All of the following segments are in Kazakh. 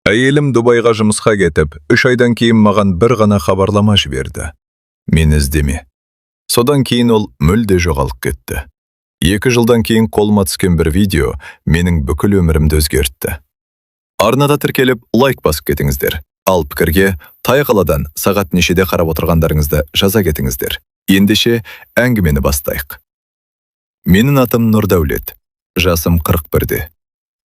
Әйелім Дубайға жұмысқа кетіп, 3 айдан кейін маған бір ғана хабарлама жіберді. Мені іздеме. Содан кейін ол мүлде жоғалып кетті. 2 жылдан кейін қолыма түскен бір видео менің бүкіл өмірімді өзгертті. Арнада тіркеліп лайк басып кетіңіздер. Ал пікірге тай қаладан сағат нешеде қарап отырғандарыңызды жаза кетіңіздер. Ендеше әңгімені бастайық. Менің атым Нұрдәулет. Жасым 41-де.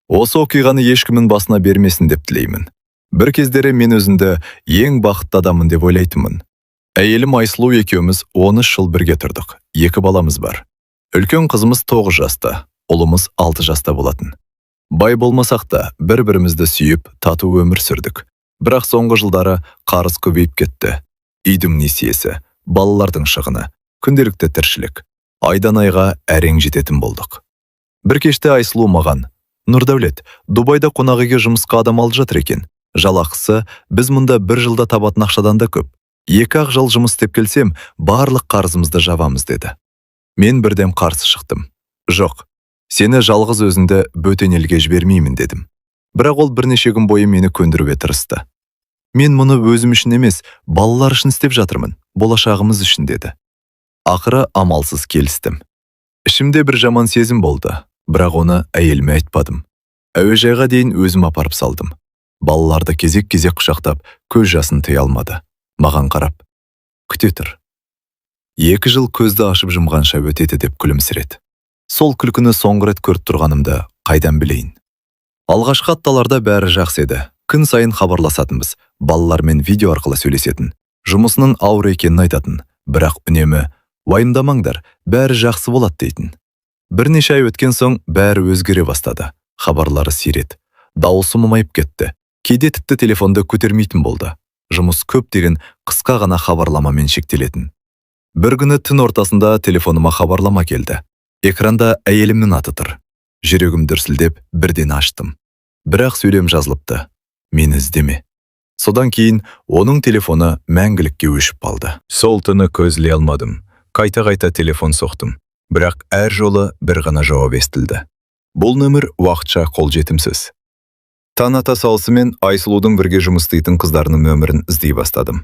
Осы оқиғаны ешкімнің басына бермесін деп тілеймін. Бір кездері мен өзімді ең бақытты адаммын деп ойлайтынмын. Әйелім Айсұлу екеуміз 13 жыл бірге тұрдық. 2 баламыз бар. Үлкен қызымыз 9 жаста, ұлымыз 6 жаста болатын. Бай болмасақ та, бір-бірімізді сүйіп, тату өмір сүрдік. Бірақ соңғы жылдары қарыз көбейіп кетті. Үйдің несиесі, балалардың шығыны, күнделікті тіршілік. Айдан айға әрең жететін болдық. Бір кеште Айсұлу маған: «Нұрдәулет, Дубайда қонақ үйге жұмысқа адам алып жатыр екен. Жалақысы біз мұнда 1 жылда табатын ақшадан да көп. 2-ақ жыл жұмыс істеп келсем, барлық қарызымызды жабамыз» деді. Мен бірден қарсы шықтым. «Жоқ, сені жалғыз өзіңді бөтен елге жібермеймін» дедім. Бірақ ол бірнеше күн бойы мені көндіруге тырысты. «Мен мұны өзім үшін емес, балалар үшін істеп жатырмын, болашағымыз үшін» деді. Ақыры амалсыз келістім. Ішімде бір жаман сезім болды, бірақ оны әйеліме айтпадым. Әуежайға дейін өзім апарып салдым. Балаларды кезек-кезек құшақтап, көз жасын тыя алмады. Маған қарап: «Күте тұр. 2 жыл көзді ашып жұмғанша өтеді» деп күлімсіреді. Сол күлкіні соңғы рет көріп тұрғанымды қайдан білейін. Алғашқы апталарда бәрі жақсы еді. Күн сайын хабарласатынбыз, балалармен видео арқылы сөйлесетін. Жұмысының ауыр екенін айтатын, бірақ үнемі: «Уайымдамаңдар, бәрі жақсы болады» дейтін. Бірнеше ай өткен соң бәрі өзгере бастады. Хабарлары сиреді. Дауысы мұңайып кетті. Кейде тіпті телефонды көтермейтін болды. Жұмыс көп деген қысқа ғана хабарламамен шектелетін. Бір күні түн ортасында телефоныма хабарлама келді. Экранда әйелімнің аты тұр. Жүрегім дүрсілдеп бірден аштым. Бірақ сөйлем жазылыпты: «Мені іздеме». Содан кейін оның телефоны мәңгілікке өшіп қалды. Сол түні көзіле алмадым. Қайта-қайта телефон соқтым. Бірақ әр жолы бір ғана жауап естілді: «Бұл нөмір уақытша қолжетімсіз». Таң ата салысымен Айсұлудың бірге жұмыс істейтін қыздарының нөмірін іздей бастадым.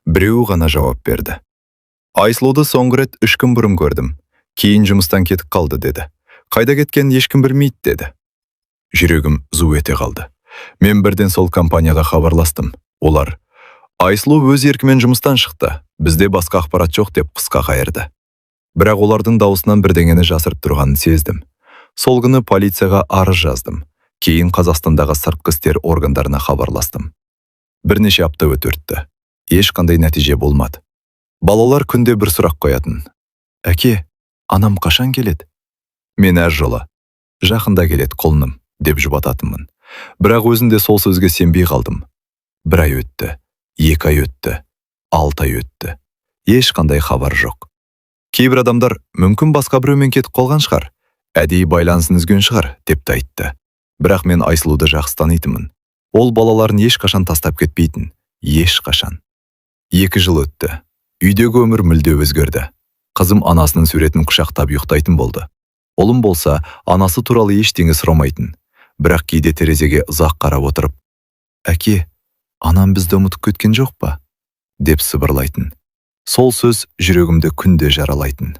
Біреуі ғана жауап берді. «Айсұлуды соңғы рет 3 күн бұрын көрдім. Кейін жұмыстан кетіп қалды» деді. «Қайда кеткен ешкім білмейді» деді. Жүрегім зу ете қалды. Мен бірден сол компанияға хабарластым. Олар: «Айсұлу өз еркімен жұмыстан шықты. Бізде басқа ақпарат жоқ» деп қысқа қайырды. Бірақ олардың дауысынан бірдеңені жасырып тұрғанын сездім. Сол күні полицияға арыз жаздым. Кейін Қазақстандағы сыртқы істер органдарына хабарластым. Бірнеше апта өтті. Ешқандай нәтиже болмады. Балалар күнде бір сұрақ қоятын: «Әке, анам қашан келеді?» Мен әр жолы: «Жақында келеді құлыным» деп жұбататынмын. Бірақ өзінде сол сөзге сенбей қалдым. 1 ай өтті, 2 ай өтті, 6 ай өтті. Ешқандай хабар жоқ. Кейбір адамдар: «Мүмкін басқа біреумен кетіп қалған шығар, әдейі байланысын үзген шығар» деп те айтты. Бірақ мен Айсұлуды жақсы танитынмын. Ол балаларын ешқашан тастап кетпейтін, ешқашан. 2 жыл өтті. Үйдегі өмір мүлде өзгерді. Қызым анасының суретін құшақтап ұйықтайтын болды. Ұлым болса, анасы туралы ештеңе сұрамайтын. Бірақ кейде терезеге ұзақ қарап отырып: «Әке, анам бізді ұмытып кеткен жоқ па?» деп сыбырлайтын. Сол сөз жүрегімді күнде жаралайтын.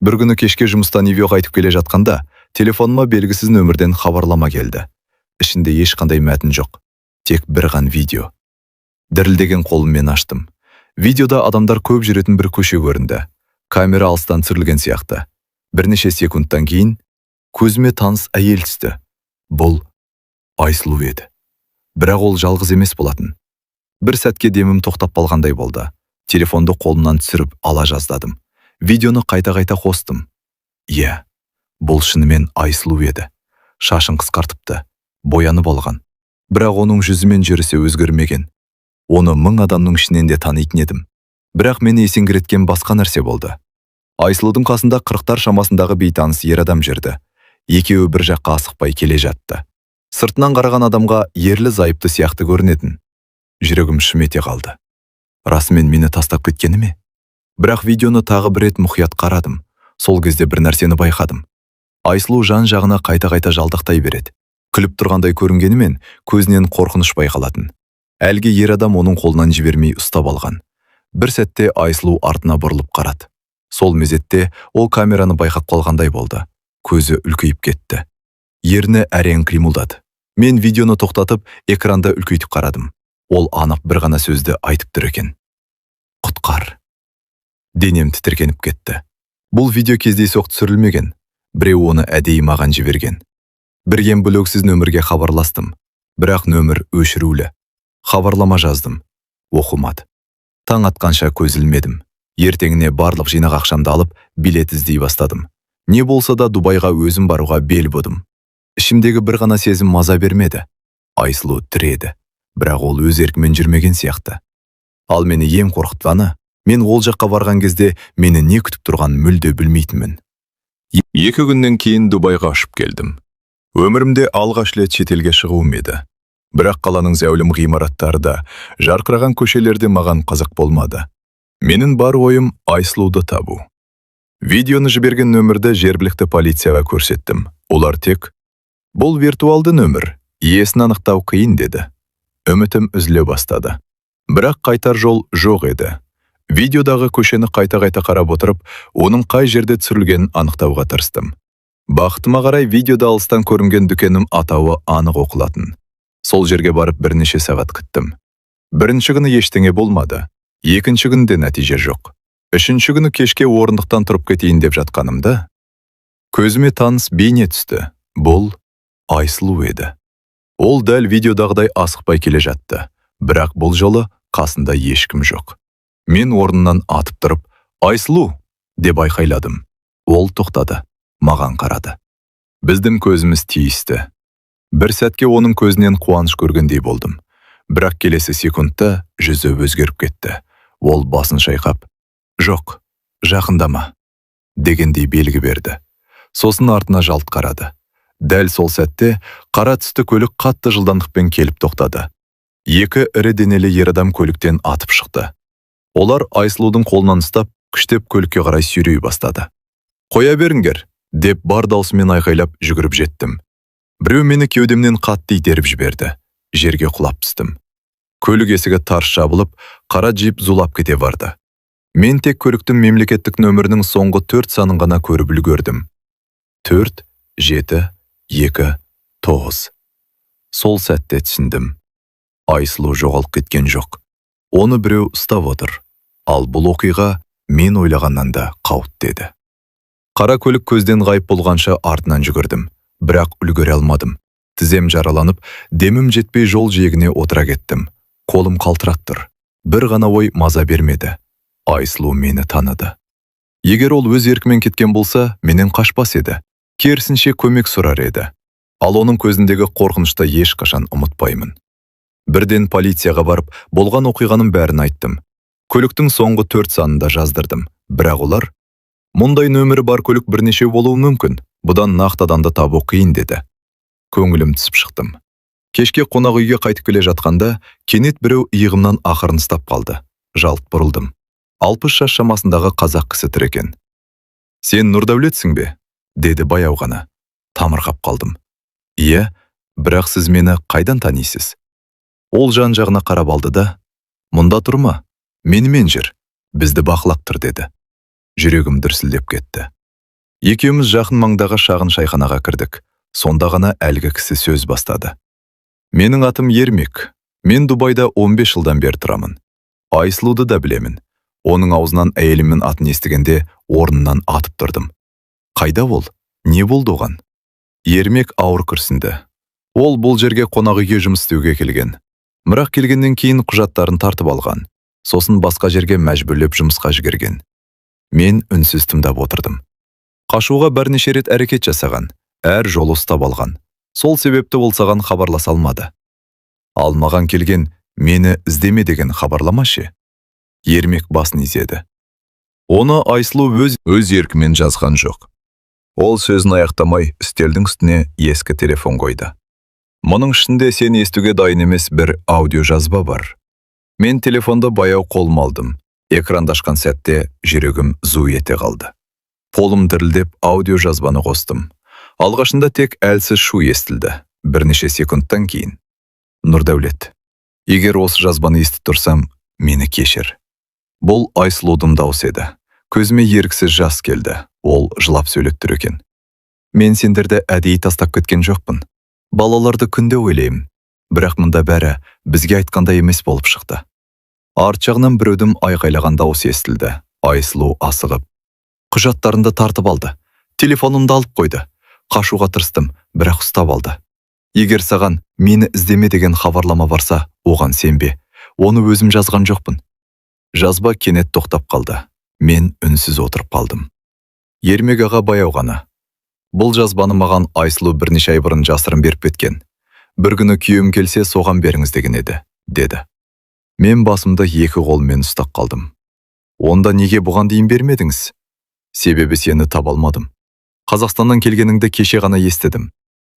Бір күні кешке жұмыстан үйге қайтып келе жатқанда, телефоныма белгісіз нөмірден хабарлама келді. Ішінде ешқандай мәтін жоқ, тек бір ғана видео. Дірілдеген қолыммен аштым. Видеода адамдар көп жүретін бір көше көрінді. Камера алыстан түсірілген сияқты. Бірнеше секундтан кейін көзіме таныс әйел түсті. Бұл Айсұлу еді. Бірақ ол жалғыз емес болатын. Бір сәтке демім тоқтап қалғандай болды. Телефонды қолымнан түсіріп ала жаздадым. Видеоны қайта-қайта қостым. Иә, бұл шынымен Айсұлу еді. Шашын қысқартыпты, боянып алған. Бірақ оның жүзі мен жүрісі өзгермеген. Оны 1000 адамның ішінен де танитын едім. Бірақ мені есеңгіреткен басқа нәрсе болды. Айсұлудың қасында 40-тар шамасындағы бейтаныс ер адам жүрді. Екеуі бір жаққа асықпай келе жатты. Сыртынан қараған адамға ерлі зайыпты сияқты көрінетін. Жүрегім шым ете қалды. Расымен мені тастап кеткені ме? Бірақ видеоны тағы бір рет мұқият қарадым. Сол кезде бір нәрсені байқадым. Айсұлу жан жағына қайта-қайта жалтақтай береді. Күліп тұрғандай көрінгенімен көзінен қорқыныш байқалатын. Әлгі ер адам оның қолынан жібермей ұстап алған. Бір сәтте Айсұлу артына бұрылып қарады. Сол мезетте ол камераны байқап қалғандай болды. Көзі үлкейіп кетті. Ерні әрең қимылдады. Мен видеоны тоқтатып, экранда үлкейтіп қарадым. Ол анық бір ғана сөзді айтып тұр екен. Құтқар. Денем тітіркеніп кетті. Бұл видео кездейсоқ түсірілмеген. Біреу оны әдейі маған жіберген. Бірген бөлексіз нөмірге хабарластым. Бірақ нөмір өшірулі. Хабарлама жаздым. Оқымады. Таң атқанша көз ілмедім. Ертеңіне барлық жинақ ақшамды алып, билет іздей бастадым. Не болса да Дубайға өзім баруға бел будым. Ішімдегі бір ғана сезім маза бермеді. Айсұлу тіреді. Бірақ ол өз еркімен жүрмеген сияқты. Ал мені ең қорқытқаны, мен ол жаққа барған кезде мені не күтіп тұрған мүлде білмейтінмін. 2 күннен кейін Дубайға ұшып келдім. Өмірімде алғаш рет шетелге шығуым еді. Бірақ қаланың зәулім ғимараттары да, жарқыраған көшелерде маған қызық болмады. Менің бар ойым Айсұлуды табу. Видеоны жіберген нөмірді жергілікті полицияға көрсеттім. Олар тек «Бұл виртуалды нөмір, иесін анықтау қиын» деді. Үмітім үзіле бастады. Бірақ қайтар жол жоқ еді. Видеодағы көшені қайта-қайта қарап отырып, оның қай жерде түсірілгенін анықтауға тырыстым. Бақытыма қарай видеода алыстан көрінген дүкенім атауы анық оқылатын. Сол жерге барып бірнеше сағат күттім. Бірінші күні ештеңе болмады. Екінші күнде нәтиже жоқ. Үшінші күні кешке орындықтан тұрып кетейін деп жатқанымда, көзіме таныс бейне түсті. Бұл Айсұлу еді. Ол дәл видеодағыдай асықпай келе жатты. Бірақ бұл жолы қасында ешкім жоқ. Мен орнынан атып тұрып, «Айсұлу!» деп айқайладым. Ол тоқтады, маған қарады. Біздің көзіміз тиісті. Бір сәтке оның көзінен қуаныш көргендей болдым. Бірақ келесі секундта жүзі өзгеріп кетті. Ол басын шайқап, «Жоқ, жақындама» дегендей белгі берді. Сосын артына жалт қарады. Дәл сол сәтте қара түсті көлік қатты жылдамдықпен келіп тоқтады. 2 ірі денелі ер адам көліктен атып шықты. Олар Айсұлудың қолынан ұстап, күштеп көлікке қарай сүйрей бастады. «Қоя беріңдер!» деп бар даусымен айқайлап жүгіріп жеттім. Біреу мені кеудемнен қатты итеріп жіберді. Жерге құлап түстім. Көлік есігі тарс жабылып, қара джип зулап кете барды. Мен тек көліктің мемлекеттік нөмірінің соңғы 4 санын ғана көріп үлгердім. 4, 7, 2, 9. Сол сәтте түсіндім. Айсұлу жоғалып кеткен жоқ. Оны біреу ұстап отыр. Ал бұл оқиға мен ойлағаннан да қауіпті еді. Қара көлік көзден ғайып болғанша артынан жүгірдім. Бірақ үлгере алмадым. Тізем жараланып, демім жетпей жол жиегіне отыра кеттім. Қолым қалтырап тұр. Бір ғана ой маза бермеді. Айсұлу мені таныды. Егер ол өз еркімен кеткен болса, менен қашпас еді. Керісінше көмек сұрар еді. Ал оның көзіндегі қорқынышты ешқашан ұмытпаймын. Бірден полицияға барып, болған оқиғаның бәрін айттым. Көліктің соңғы 4 санында жаздырдым. Бірақ олар, «Мұндай нөмірі бар көлік бірнеше болуы мүмкін. Бұдан нақты адамды табу қиын» деді. Көңілім түсіп шықтым. Кешке қонақ үйге қайтып келе жатқанда, кенет біреу иығымнан ақырын ұстап қалды. Жалт бұрылдым. 60 жас шамасындағы қазақ кісі тұр екен. «Сен Нұрдәулетсің бе?» деді баяу ғана. Тамырқап қалдым. «Иә, бірақ сіз мені қайдан танисыз?» Ол жан-жағына қарап алды да, «Мұнда тұрма, менімен жүр, бізді бақылап тұр» деді. Жүрегім дүрсілдеп кетті. Екеуміз жақын маңдағы шағын шайханаға кірдік. Сонда ғана әлгі кісі сөз бастады. «Менің атым Ермек. Мен Дубайда 15 жылдан бері тұрамын. Айсұлуды да білемін». Оның аузынан әйелімнің атын естігенде орнынан атып тұрдым. «Қайда ол? Не болды оған?» Ермек ауыр күрсінді. Ол бұл жерге қонақ үйге жұмыс істеуге келген. Бірақ келгеннен кейін құжаттарын тартып алған. Сосын басқа жерге мәжбүрлеп жұмысқа жіберген. Мен үнсіз тыңдап отырдым. Қашуға бірнеше рет әрекет жасаған, әр жолы ұстап алған. Сол себепті ол саған хабарласа алмады. Ал маған келген «Мені іздеме» деген хабарлама ше? Ермек басын изеді. Оны Айсұлу өз еркімен жазған жоқ. Ол сөзін аяқтамай үстелдің үстіне ескі телефон қойды. Мұның ішінде сен естуге дайын емес бір аудио жазба бар. Мен телефонды баяу қолыма алдым. Экранды ашқан сәтте жүрегім зу ете қалды. Қолым дірілдеп аудио жазбаны қостым. Алғашында тек әлсіз шу естілді. Бірнеше секундтан кейін. Нұрдәулет, егер осы жазбаны естіп тұрсам, мені кешір. Бұл Айсұлудың даусы еді. Көзіме еріксіз жас келді. Ол жылап сөйлеп тұр екен. Мен сендерді әдейі тастап кеткен жоқпын. Балаларды күнде ойлаймын. Бірақ мұнда бәрі бізге айтқандай емес болып шықты. Арт жағынан біреудің айқайлаған даусы естілді. Айсұлу асығып. Құжаттарымды тартып алды. Телефонымды алып қойды. Қашуға тырыстым, бірақ ұстап алды. Егер саған мені іздеме деген хабарлама барса, оған сенбе. Оны өзім жазған жоқпын. Жазба кенет тоқтап қалды. Мен үнсіз отырып қалдым. Ермек аға баяу ғана. Бұл жазбаны маған Айсұлу бірнеше ай бұрын жасырын беріп кеткен. Бір күні күйеуім келсе, соған беріңіз деген еді, деді. Мен басымды екі қолмен ұстап қалдым. Онда неге бұған дейін бермедіңіз? Себебі сені таба алмадым. Қазақстаннан келгеніңді кеше ғана естідім.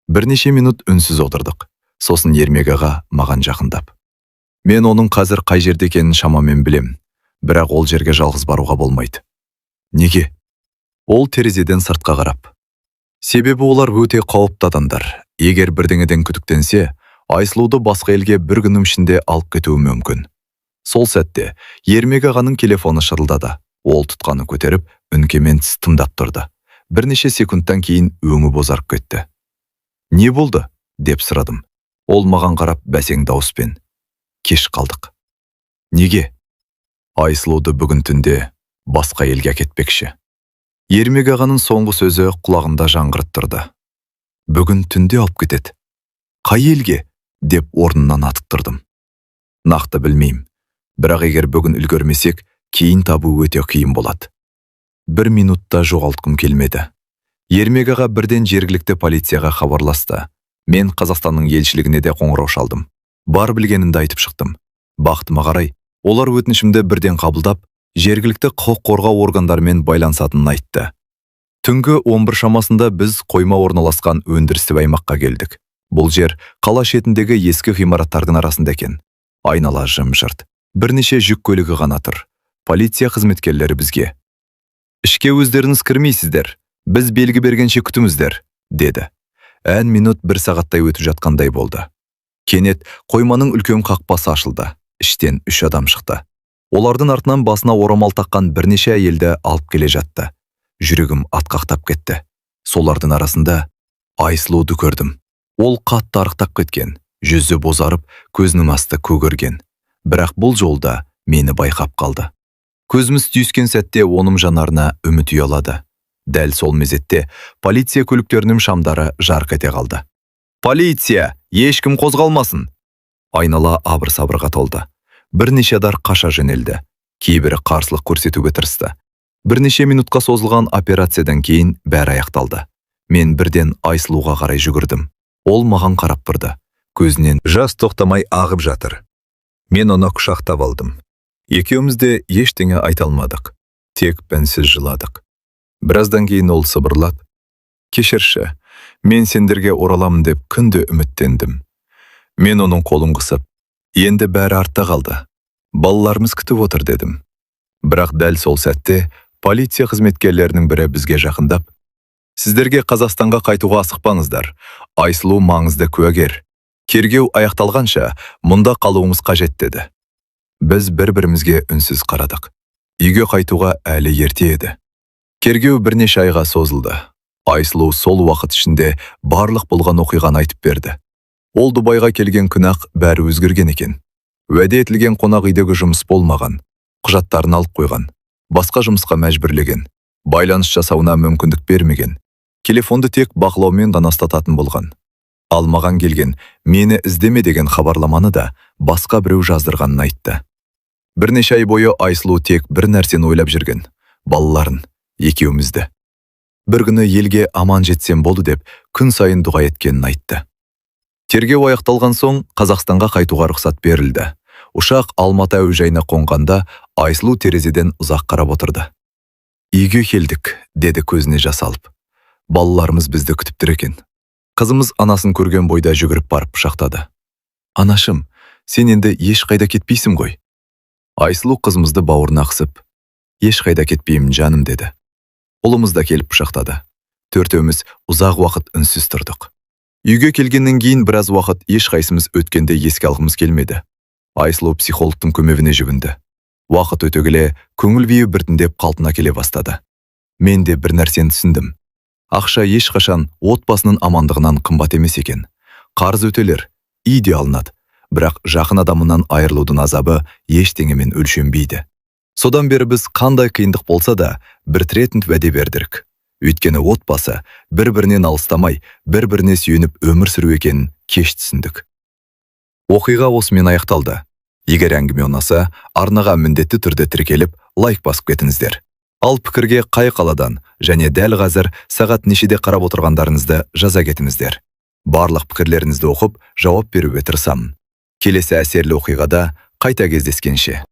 Бірнеше минут үнсіз отырдық. Сосын Ермек аға маған жақындап. Мен оның қазір қай жерде екенін шамамен білем. Бірақ ол жерге жалғыз баруға болмайды. Неге? Ол терезеден сыртқа қарап. Себебі олар өте қауіпті адамдар. Егер бірдеңеден күдіктенсе, Айсұлуды басқа елге бір күннің ішінде алып кетуі мүмкін. Сол сәтте Ермек ағаның телефоны шырылдады. Ол тұтқаны көтеріп, үнкемен тыңдап тұрды. Бірнеше секундтан кейін өңі бозарып кетті. Не болды? Деп сұрадым. Ол маған қарап бәсең дауыспен. Кеш қалдық. Неге? Айсұлуды бүгін түнде басқа елге кетпекші. Ермек ағаның соңғы сөзі құлағымда жаңғырып тұрды. Бүгін түнде алып кетеді. Қай елге? Деп орнынан атып тұрдым. Нақты білмеймін. Бірақ егер бүгін үлгермесек, кейін табу өте қиын болады. Бір минутта жоғалтқым келмеді. Ермек аға бірден жергілікті полицияға хабарласты. Мен Қазақстанның елшілігіне де қоңырау шалдым. Бар білгенімді айтып шықтым. Бақытыма қарай, олар өтінішімді бірден қабылдап, жергілікті құқық қорғау органдарымен байланысатынын айтты. Түнгі 11 шамасында біз қойма орналасқан өндірістік аймаққа келдік. Бұл жер қала шетіндегі ескі ғимараттардың арасында екен. Айнала жым-жырт. Бірнеше жүк көлігі ғана тұр. Полиция қызметкерлері бізге: "Ішке өздеріңіз кірмейсіздер. Біз белгі бергенше күтіңіздер", деді. Ән минут 1 сағаттай өтіп жатқандай болды. Кенет қойманың үлкен қақпасы ашылды. Іштен 3 адам шықты. Олардың артынан басына орамал таққан бірнеше әйелді алып келе жатты. Жүрегім атқақтап кетті. Солардың арасында Айсұлуды көрдім. Ол қатты арықтап кеткен, жүзі бозарып, көзінің асты көгерген. Бірақ бұл жолда мені байқап қалды. Көзіміз түйіскен сәтте оның жанарына үміт ұялады. Дәл сол мезетте полиция көліктерінің шамдары жарқ ете қалды. "Полиция! Ешкім қозғалмасын!" Айнала абыр-сабырға толды. Бірнеше адар қаша жөнелді. Кейбірі қарсылық көрсетуге тырысты. Бірнеше минутқа созылған операциядан кейін бәрі аяқталды. Мен бірден Айсұлуға қарай жүгірдім. Ол маған қарап тұрды. Көзінен жас тоқтамай ағып жатыр. Мен оны құшақтап алдым. Екеуміз де ештеңе айта алмадық. Тек пәнсіз жыладық. Біраздан кейін ол сыбырлап: "Кешірші, мен сендерге ораламын деп күнде үміттендім." Мен оның қолын қысып: "Енді бәрі артта қалды. Балаларымыз күтіп отыр", дедім. Бірақ дәл сол сәтте полиция қызметкерлерінің бірі бізге жақындап: "Сіздерге Қазақстанға қайтуға асықпаңыздар. Айсұлу маңызды куәгер. Тергеу аяқталғанша мұнда қалуыңыз қажет", деді. Біз бір-бірімізге үнсіз қарадық. Үйге қайтуға әлі ерте еді. Тергеу бірнеше айға созылды. Айсұлу сол уақыт ішінде барлық болған оқиғаны айтып берді. Ол Дубайға келген күні-ақ бәрі өзгерген екен. Уәде етілген қонақ үйдегі жұмыс болмаған. Құжаттарын алып қойған. Басқа жұмысқа мәжбүрлеген. Байланыс жасауына мүмкіндік бермеген. Телефонды тек бақылаумен ғана ұстататын болған. Ал маған келген "Мені іздеме" деген хабарламаны да басқа біреу жаздырғанын айтты. Бірнеше ай бойы Айсұлу тек бір нәрсені ойлап жүрген: балаларын, екеумізді. Бір күні елге аман жетсем болды деп күн сайын дұға еткенін айтты. Тергеу аяқталған соң Қазақстанға қайтуға рұқсат берілді. Ұшақ Алматы әуежайына қонғанда Айсұлу терезеден ұзақ қарап отырды. "Үйге келдік", деді көзіне жас алып. "Балаларымыз бізді күтіп тұр екен." Қызымыз анасын көрген бойда жүгіріп барып құшақтады. "Анашым, сен енді ешқайда кетпейсің ғой." Айсұлу қызымызды бауырына қысып: "Ешқайда кетпеймін жаным", деді. Ұлымыз да келіп құшақтады. Төртеуміз ұзақ уақыт үнсіз тұрдық. Үйге келгеннен кейін біраз уақыт ешқайсымыз өткенде еске алғымыз келмеді. Айсұлу психологтың көмегіне жүгінді. Уақыт өте келе, көңіл күйі біртіндеп қалпына келе бастады. Мен де бір нәрсені түсіндім. Ақша ешқашан отбасының амандығынан қымбат емес екен. Қарыз өтелер, үйде алынады, бірақ жақын адамынан айырылудың азабы ештеңемен өлшенбейді. Содан бері біз қандай қиындық болса да, бітіретін уәде бердік. Өйткені отбасы бір-бірінен алыстамай, бір-біріне сүйеніп өмір сүру екенін кеш түсіндік. Оқиға осымен аяқталды. Егер әңгіме ұнаса, арнаға міндетті түрде тіркеліп, лайк басып кетіңіздер. Ал пікірге қай қаладан және дәл қазір сағат нешеде қарап отырғандарыңызды жаза кетіңіздер. Барлық пікірлеріңізді оқып, жауап беруге тырысамын. Келесі әсерлі оқиғада қайта кездескенше.